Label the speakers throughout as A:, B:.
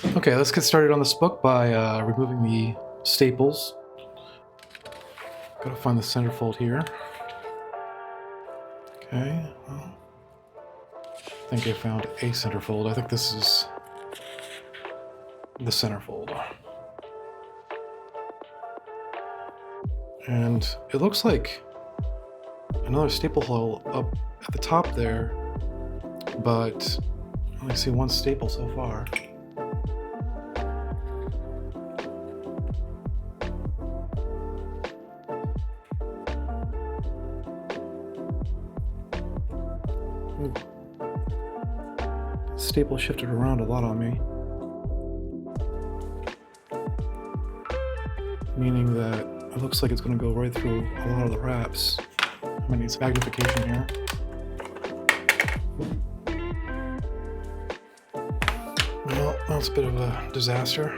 A: Okay, let's get started on this book by removing the staples. Gotta find the centerfold here. Okay, well, I think I found a centerfold. I think this is the centerfold. And it looks like another staple hole up at the top there, but I only see one staple so far. Ooh. Staple shifted around a lot on me, meaning that it looks like it's going to go right through a lot of the wraps. I'm going to need some magnification here. Well, that's a bit of a disaster.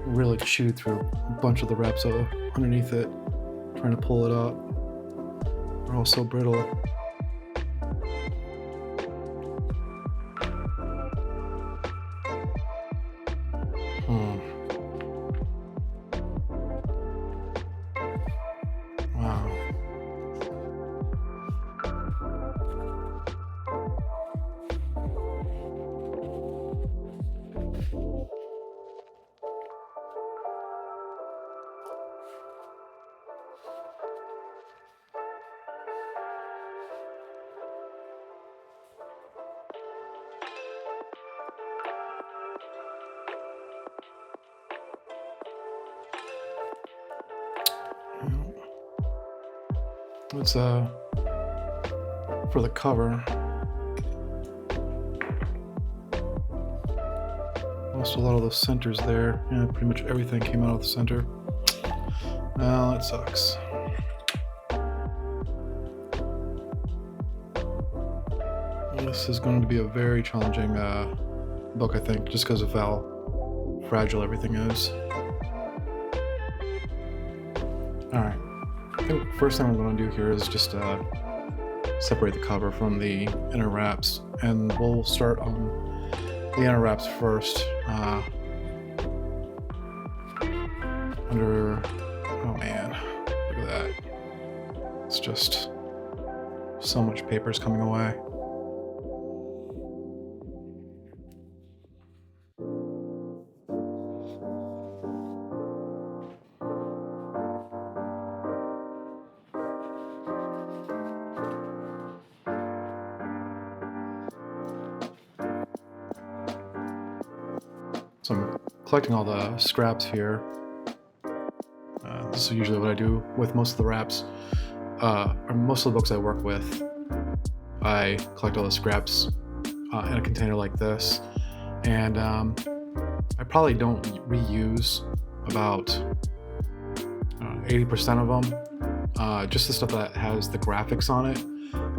A: Really chewed through a bunch of the wraps underneath it, trying to pull it up. They're all so brittle. Wow. It's for the cover. Lost a lot of those centers there. Yeah, pretty much everything came out of the center. Well, that sucks. This is going to be a very challenging book, I think, just because of how fragile everything is. Alright. I think first thing I'm going to do here is just separate the cover from the inner wraps, and we'll start on the inner wraps first. Oh man, look at that. It's just so much paper's coming away. So I'm collecting all the scraps here. This is usually what I do with most of the wraps, or most of the books I work with. I collect all the scraps in a container like this, and I probably don't reuse about 80% of them, just the stuff that has the graphics on it,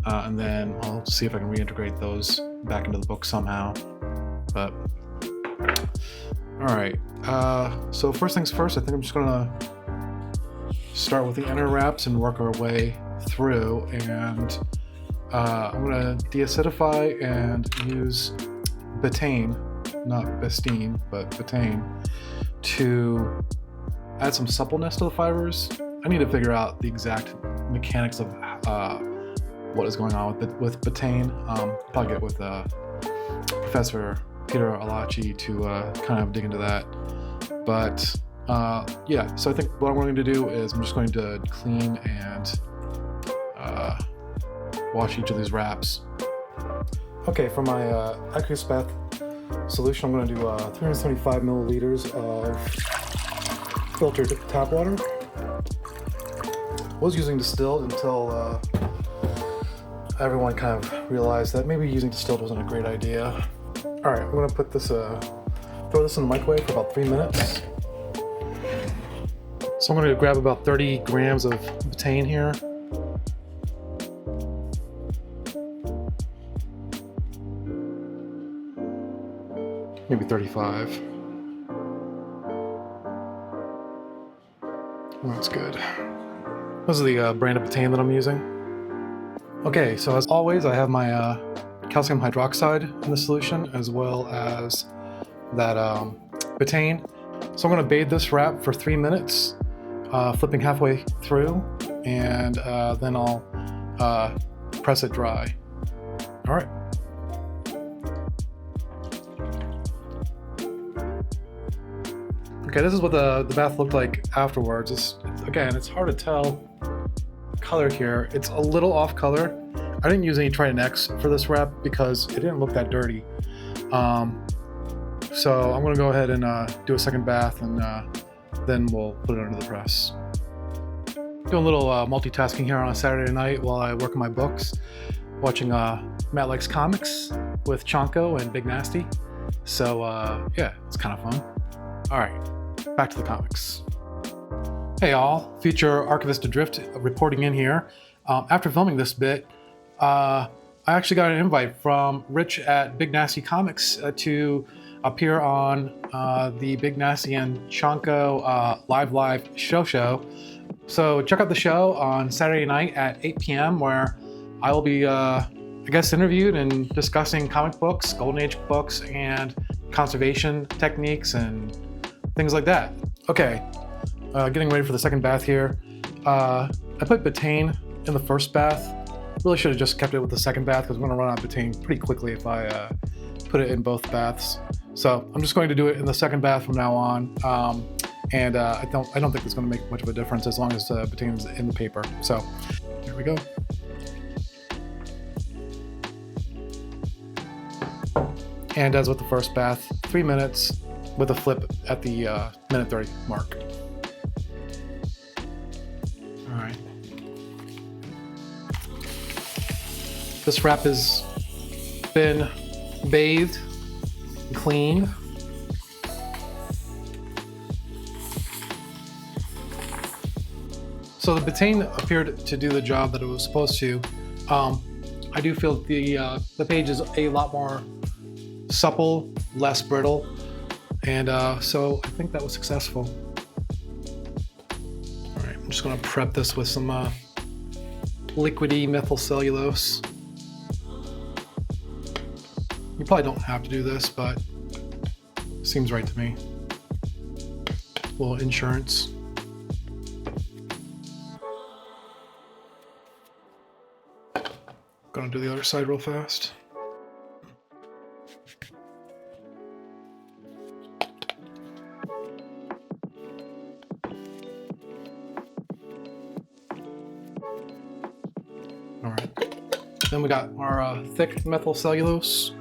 A: and then I'll see if I can reintegrate those back into the book somehow. But alright, so first things first, I think I'm just gonna start with the inner wraps and work our way through, and I'm gonna deacidify and use betaine, not bestine, but betaine, to add some suppleness to the fibers. I need to figure out the exact mechanics of what is going on with betaine. Probably get with Professor Peter Alachi to kind of dig into that. But yeah, so I think what I'm going to do is I'm just going to clean and wash each of these wraps. Okay, for my Aquaspeth solution, I'm going to do 375 milliliters of filtered tap water. Was using distilled until everyone kind of realized that maybe using distilled wasn't a great idea. All right, I'm gonna put this, throw this in the microwave for about 3 minutes. So I'm gonna grab about 30 grams of betaine here. Maybe 35. Oh, that's good. This is the brand of betaine that I'm using. Okay, so as always, I have my calcium hydroxide in the solution, as well as that betaine. So I'm going to bathe this wrap for 3 minutes, flipping halfway through, and then I'll press it dry. All right. Okay, this is what the bath looked like afterwards. Again, it's hard to tell color here. It's a little off color. I didn't use any Trident X for this wrap because it didn't look that dirty. So I'm gonna go ahead and do a second bath, and then we'll put it under the press. Doing a little multitasking here on a Saturday night while I work on my books, watching Matt Likes Comics with Chonko and Biggnasty. So yeah, it's kind of fun. All right, back to the comics. Hey all, future Archivist Adrift reporting in here. After filming this bit, I actually got an invite from Rich at Biggnasty Comics to appear on the Biggnasty and Chonko live show. So check out the show on Saturday night at 8 p.m. where I will be, I guess, interviewed and discussing comic books, Golden Age books, and conservation techniques and things like that. Okay, getting ready for the second bath here. I put betaine in the first bath. Really should have just kept it with the second bath because I'm going to run out of betaine pretty quickly if I put it in both baths. So I'm just going to do it in the second bath from now on, and I don't think it's going to make much of a difference as long as betaine is in the paper. So here we go. And as with the first bath, 3 minutes with a flip at the minute 30 mark. All right. This wrap has been bathed, cleaned. So the betaine appeared to do the job that it was supposed to. I do feel the page is a lot more supple, less brittle, and so I think that was successful. All right, I'm just going to prep this with some liquidy methyl cellulose. You probably don't have to do this, but it seems right to me. A little insurance. Gonna do the other side real fast. All right. Then we got our thick methyl cellulose.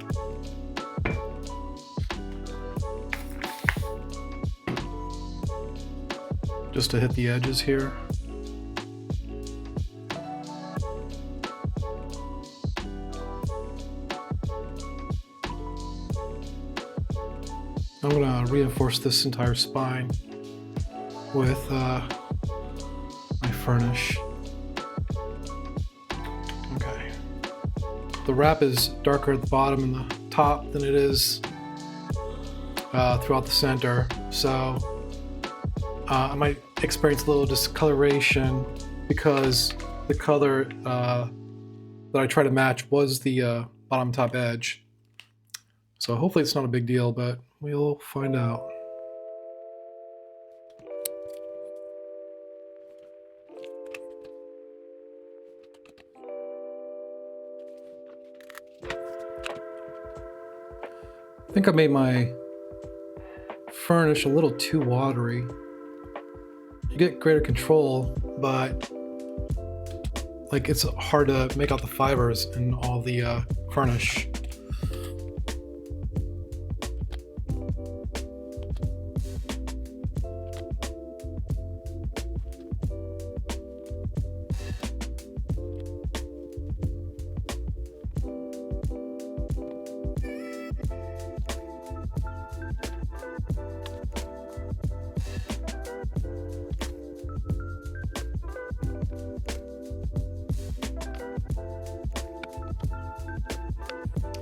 A: Just to hit the edges here. I'm going to reinforce this entire spine with my furnish. Okay. The wrap is darker at the bottom and the top than it is throughout the center, so I might experience a little discoloration because the color that I try to match was the bottom top edge. So hopefully it's not a big deal, but we'll find out. I think I made my furnish a little too watery. You get greater control, but like it's hard to make out the fibers in all the furnish.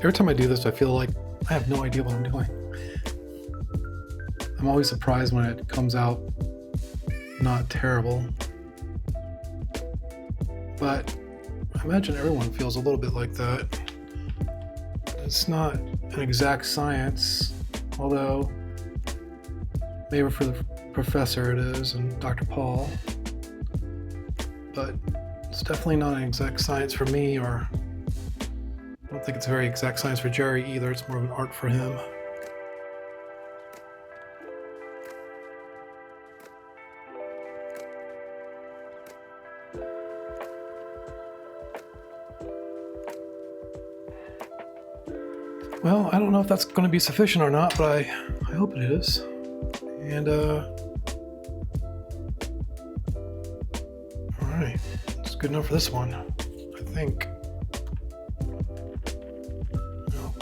A: Every time I do this, I feel like I have no idea what I'm doing. I'm always surprised when it comes out not terrible. But I imagine everyone feels a little bit like that. it's not an exact science, although maybe for the professor it is, and Dr. Paul. But it's definitely not an exact science for me, or I don't think it's a very exact science for Jerry either. It's more of an art for him. Well, I don't know if that's going to be sufficient or not, but I hope it is. And, alright. It's good enough for this one, I think. No.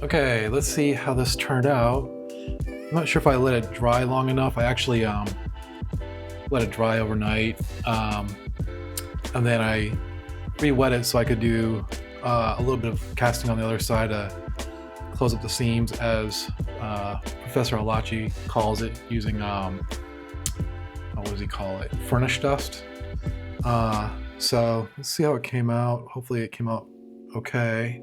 A: Okay, let's see how this turned out. I'm not sure if I let it dry long enough. I actually, let it dry overnight, and then I re-wet it so I could do a little bit of casting on the other side to close up the seams, as Professor Alachi calls it, using what does he call it? Furnish dust. So let's see how it came out. Hopefully it came out okay.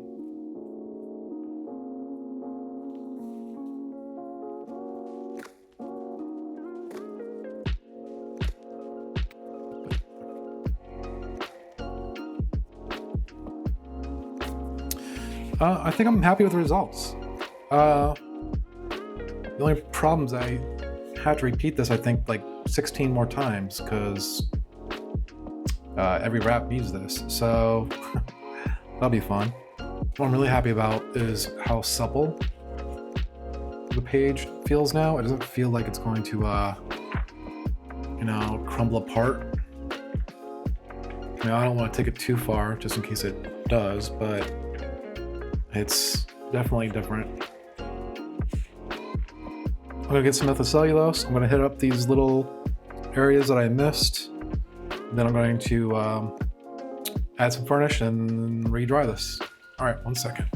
A: I think I'm happy with the results. The only problem is I had to repeat this, I think, like 16 more times, because every wrap needs this, so that'll be fun. What I'm really happy about is how supple the page feels now. It doesn't feel like it's going to, crumble apart. I mean, I don't want to take it too far, just in case it does, but it's definitely different. I'm gonna get some methylcellulose. I'm gonna hit up these little areas that I missed. Then I'm going to add some furnish and re-dry this. All right, 1 second.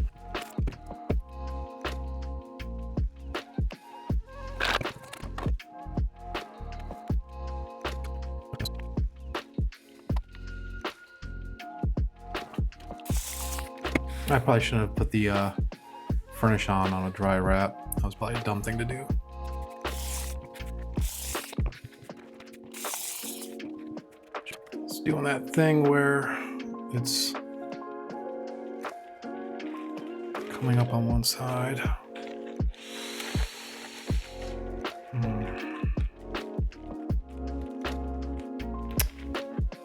A: I probably shouldn't have put the furnish on a dry wrap. That was probably a dumb thing to do. It's doing that thing where it's coming up on one side.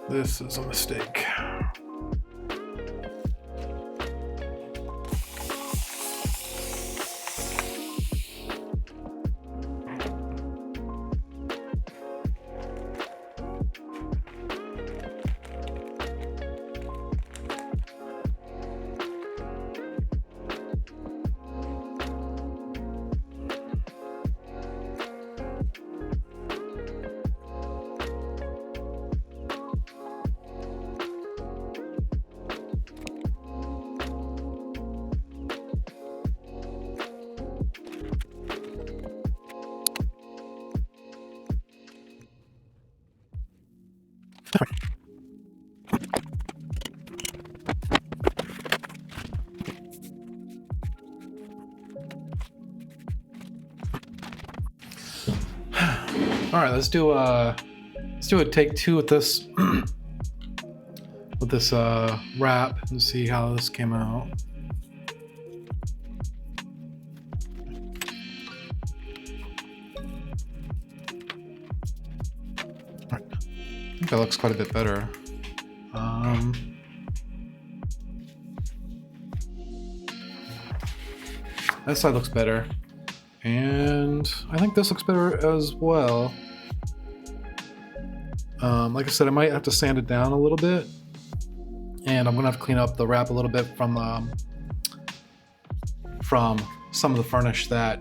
A: This is a mistake. All right, let's do a take two with this wrap and see how this came out. All right. I think that looks quite a bit better. That side looks better. And I think this looks better as well. Like I said, I might have to sand it down a little bit, and I'm gonna have to clean up the wrap a little bit from some of the furnish that,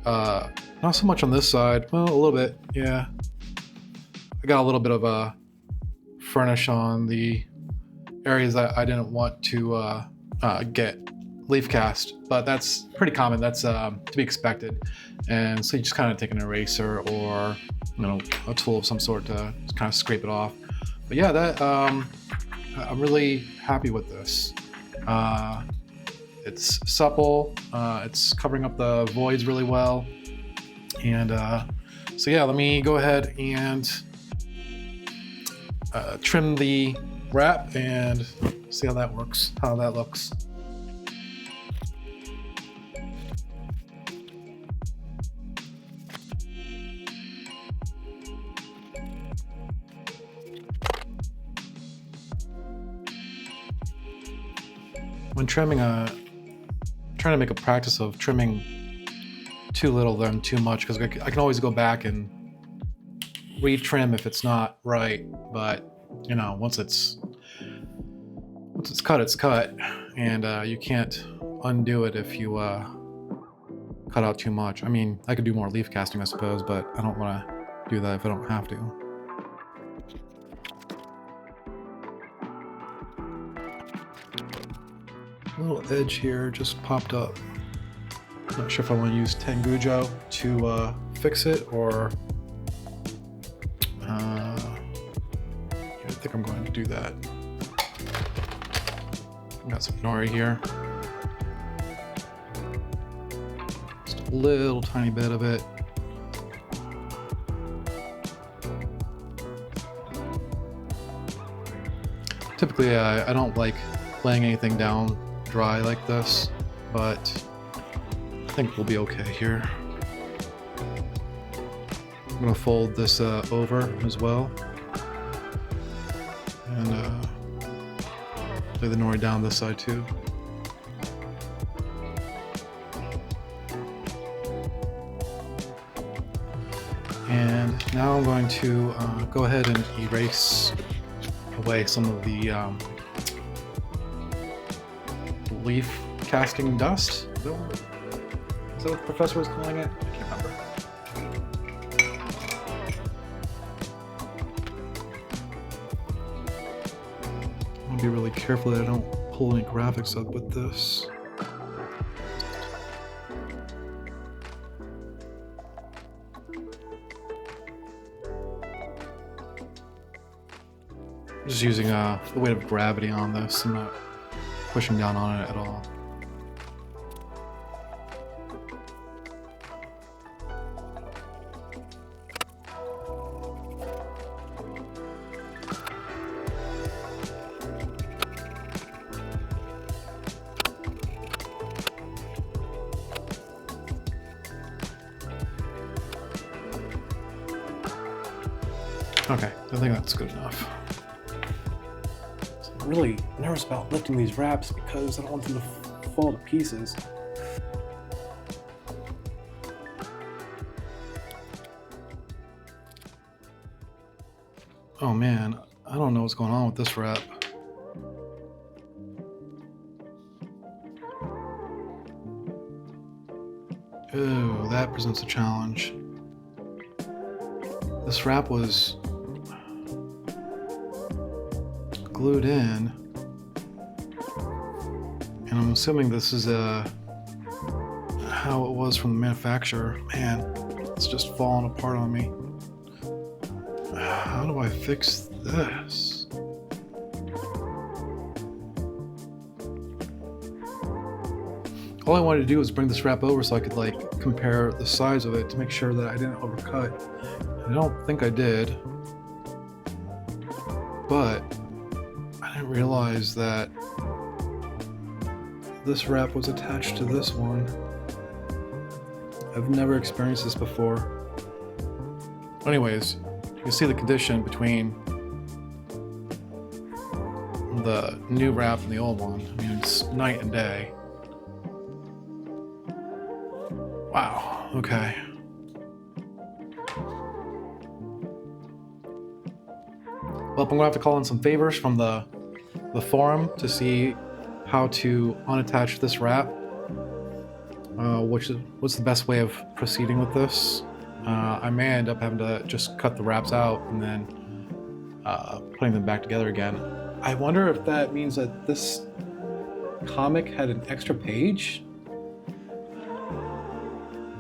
A: not so much on this side, well, a little bit, yeah. I got a little bit of a furnish on the areas that I didn't want to get leaf cast, but that's pretty common. That's to be expected. And so you just kind of take an eraser or a tool of some sort to kind of scrape it off. But yeah, that I'm really happy with this. It's supple. It's covering up the voids really well. And so yeah, let me go ahead and trim the wrap and see how that works, how that looks. When trimming, trying to make a practice of trimming too little than too much, because I can always go back and retrim if it's not right. But once it's cut, it's cut, and you can't undo it if you cut out too much. I mean, I could do more leaf casting, I suppose, but I don't want to do that if I don't have to. A little edge here just popped up. Not sure if I want to use Tengujo to fix it, or I think I'm going to do that. Got some nori here. Just a little tiny bit of it. Typically, I don't like laying anything down dry like this, but I think we'll be okay here. I'm gonna fold this over as well, and lay the nori down this side too. And now I'm going to go ahead and erase away some of the leaf casting dust. Is that what the professor was calling it? I can't remember. I want to be really careful that I don't pull any graphics up with this. Just using the weight of gravity on this. I'm not pushing down on it at all. Okay, I think that's good enough. I'm really nervous about lifting these wraps because I don't want them to fall to pieces. Oh man, I don't know what's going on with this wrap. Ooh, that presents a challenge. This wrap was glued in, and I'm assuming this is how it was from the manufacturer. Man, it's just falling apart on me. How do I fix this? All I wanted to do was bring this wrap over so I could compare the size of it to make sure that I didn't overcut. I don't think I did, but I didn't realize that this wrap was attached to this one. I've never experienced this before. Anyways, you can see the condition between the new wrap and the old one. I mean, it's night and day. Wow, okay. Well, I'm gonna have to call in some favors from the forum to see how to unattach this wrap. What's the best way of proceeding with this? I may end up having to just cut the wraps out and then putting them back together again. I wonder if that means that this
B: comic had an extra page?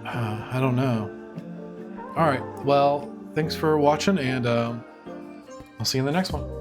A: I don't know. All right. Well, thanks for watching, and I'll see you in the next one.